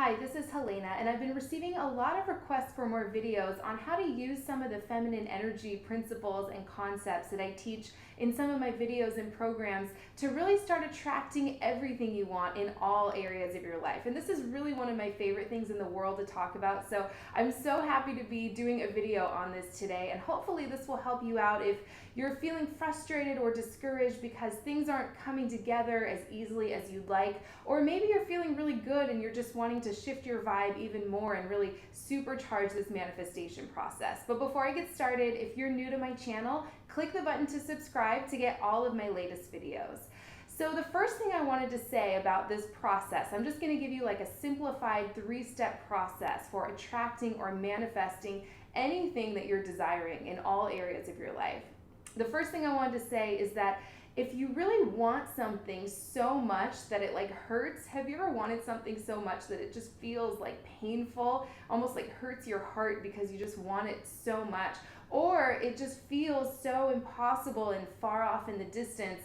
Hi, this is Helena, and I've been receiving a lot of requests for more videos on how to use some of the feminine energy principles and concepts that I teach in some of my videos and programs to really start attracting everything you want in all areas of your life. And this is really one of my favorite things in the world to talk about, so I'm so happy to be doing a video on this today, and hopefully this will help you out if you're feeling frustrated or discouraged because things aren't coming together as easily as you'd like, or maybe you're feeling really good and you're just wanting to shift your vibe even more and really supercharge this manifestation process. But before I get started, if you're new to my channel, click the button to subscribe to get all of my latest videos. So the first thing I wanted to say about this process, I'm just going to give you like a simplified 3-step process for attracting or manifesting anything that you're desiring in all areas of your life. The first thing I wanted to say is that if you really want something so much that it like hurts, have you ever wanted something so much that it just feels like painful, almost like hurts your heart because you just want it so much, or it just feels so impossible and far off in the distance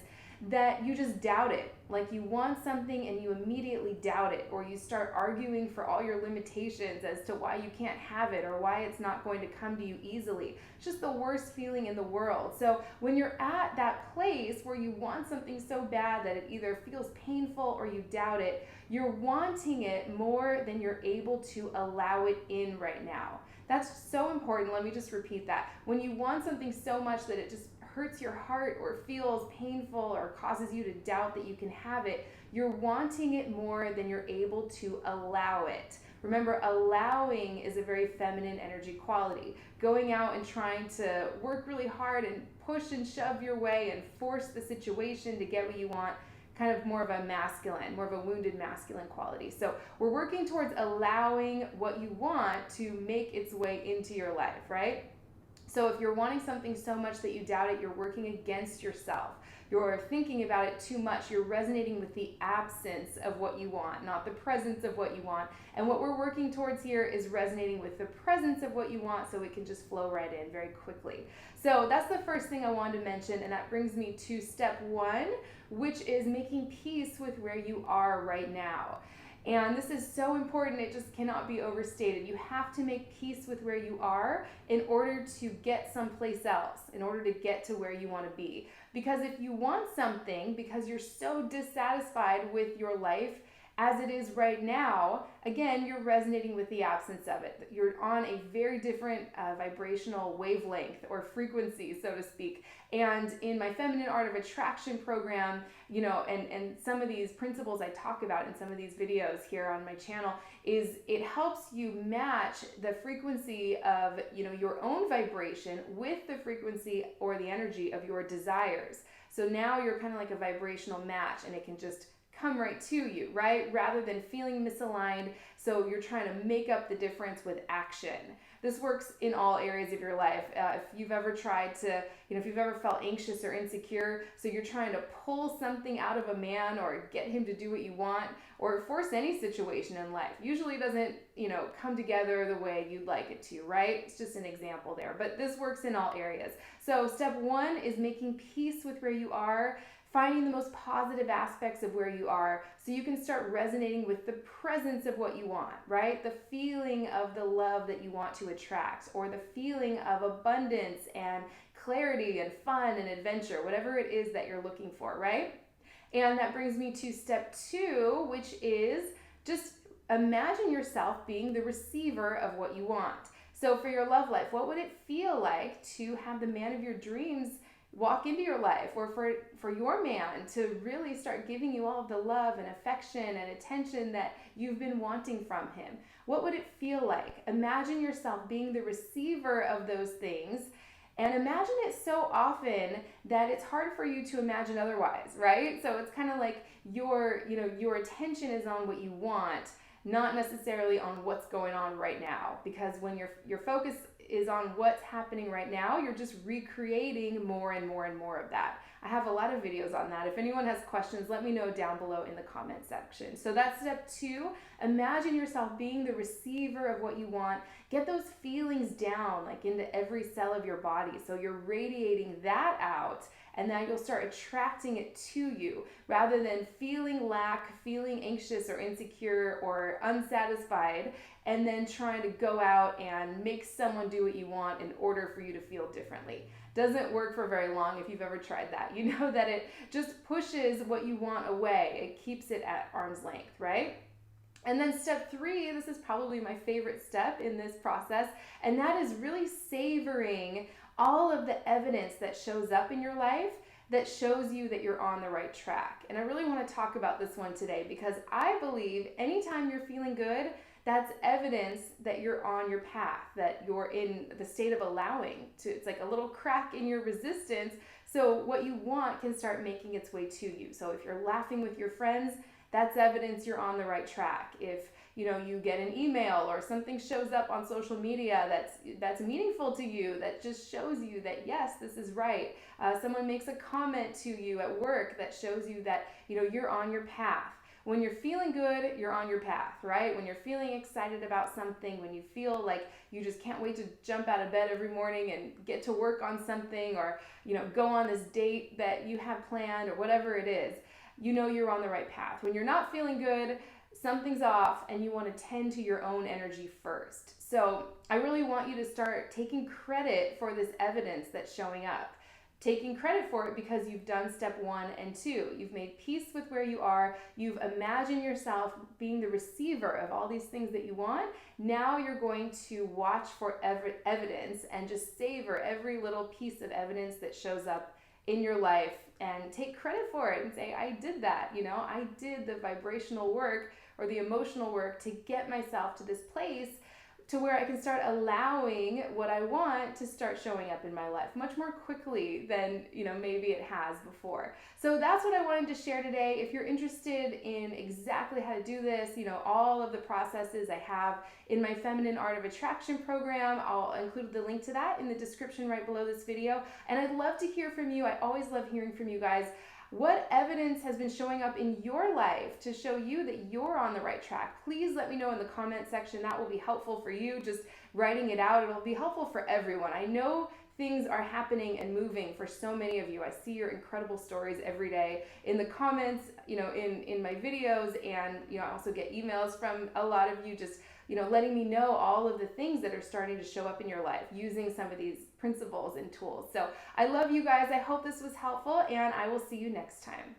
that you just doubt it? Like you want something and you immediately doubt it, or you start arguing for all your limitations as to why you can't have it or why it's not going to come to you easily. It's just the worst feeling in the world. So when you're at that place where you want something so bad that it either feels painful or you doubt it, you're wanting it more than you're able to allow it in right now. That's so important. Let me just repeat that. When you want something so much that it just hurts your heart or feels painful or causes you to doubt that you can have it, you're wanting it more than you're able to allow it. Remember, allowing is a very feminine energy quality. Going out and trying to work really hard and push and shove your way and force the situation to get what you want, kind of more of a masculine, more of a wounded masculine quality. So we're working towards allowing what you want to make its way into your life, right? So if you're wanting something so much that you doubt it, you're working against yourself. You're thinking about it too much. You're resonating with the absence of what you want, not the presence of what you want. And what we're working towards here is resonating with the presence of what you want so it can just flow right in very quickly. So that's the first thing I wanted to mention, and that brings me to step 1, which is making peace with where you are right now. And this is so important, it just cannot be overstated. You have to make peace with where you are in order to get someplace else, in order to get to where you want to be. Because if you want something, because you're so dissatisfied with your life as it is right now, again, you're resonating with the absence of it. You're on a very different vibrational wavelength or frequency, so to speak. And in my Feminine Art of Attraction program, you know, and some of these principles I talk about in some of these videos here on my channel, is it helps you match the frequency of, you know, your own vibration with the frequency or the energy of your desires. So now you're kind of like a vibrational match, and it can just come right to you, right? Rather than feeling misaligned, so you're trying to make up the difference with action. This works in all areas of your life. If you've ever tried to, you know, if you've ever felt anxious or insecure, so you're trying to pull something out of a man or get him to do what you want, or force any situation in life, usually doesn't, you know, come together the way you'd like it to, right? It's just an example there, but this works in all areas. So step 1 is making peace with where you are, finding the most positive aspects of where you are so you can start resonating with the presence of what you want, right? The feeling of the love that you want to attract, or the feeling of abundance and clarity and fun and adventure, whatever it is that you're looking for, right? And that brings me to step 2, which is just imagine yourself being the receiver of what you want. So for your love life, what would it feel like to have the man of your dreams walk into your life, or for your man to really start giving you all of the love and affection and attention that you've been wanting from him? What would it feel like? Imagine yourself being the receiver of those things, and imagine it so often that it's hard for you to imagine otherwise, right? So it's kind of like your attention is on what you want, not necessarily on what's going on right now, because when your focus is on what's happening right now, you're just recreating more and more and more of that. I have a lot of videos on that. If anyone has questions, let me know down below in the comment section. So that's step 2. Imagine yourself being the receiver of what you want. Get those feelings down, like into every cell of your body. So you're radiating that out and now you'll start attracting it to you rather than feeling lack, feeling anxious or insecure or unsatisfied, and then trying to go out and make someone do what you want in order for you to feel differently. Doesn't work for very long if you've ever tried that. You know that it just pushes what you want away. It keeps it at arm's length, right? And then step 3, this is probably my favorite step in this process, and that is really savoring all of the evidence that shows up in your life that shows you that you're on the right track. And I really want to talk about this one today because I believe anytime you're feeling good, that's evidence that you're on your path, that you're in the state of allowing to. It's like a little crack in your resistance, so what you want can start making its way to you. So if you're laughing with your friends, that's evidence you're on the right track. If you get an email or something shows up on social media that's meaningful to you, that just shows you that yes, this is right. Someone makes a comment to you at work that shows you that you're on your path. When you're feeling good, you're on your path, right? When you're feeling excited about something, when you feel like you just can't wait to jump out of bed every morning and get to work on something, or go on this date that you have planned, or whatever it is, you're on the right path. When you're not feeling good, something's off, and you want to tend to your own energy first. So I really want you to start taking credit for this evidence that's showing up. Taking credit for it because you've done step 1 and 2. You've made peace with where you are. You've imagined yourself being the receiver of all these things that you want. Now you're going to watch for evidence and just savor every little piece of evidence that shows up in your life and take credit for it and say, I did that. I did the vibrational work or the emotional work to get myself to this place to where I can start allowing what I want to start showing up in my life much more quickly than maybe it has before. So that's what I wanted to share today. If you're interested in exactly how to do this, all of the processes I have in my Feminine Art of Attraction program, I'll include the link to that in the description right below this video. And I'd love to hear from you. I always love hearing from you guys. What evidence has been showing up in your life to show you that you're on the right track? Please let me know in the comment section. That will be helpful for you. Just writing it out, it'll be helpful for everyone. I know things are happening and moving for so many of you. I see your incredible stories every day in the comments, in my videos, and I also get emails from a lot of you just letting me know all of the things that are starting to show up in your life using some of these principles and tools. So I love you guys. I hope this was helpful, and I will see you next time.